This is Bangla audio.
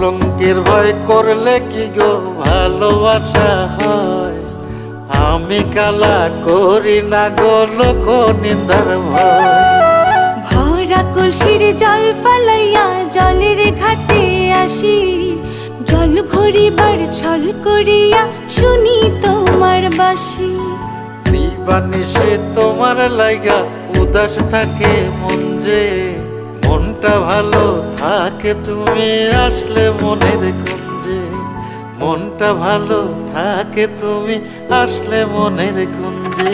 কলঙ্কের ভয় করলে কি গো ভালোবাসা হয়? আমি কালা করি না গো লোক নিন্দার ভয়। ভরা কলসির জল ফালাইয়া জলের ঘাটে আসি, জল ভরিবার ছল করিয়া শুনি তোমার বাঁশি। দিবানিশে তোমার লাইগা উদাস থাকে মন যে, মনটা ভালো থাকে তুমি আসলে মনের কুঞ্জে। মনটা ভালো থাকে তুমি আসলে মনের কুঞ্জে।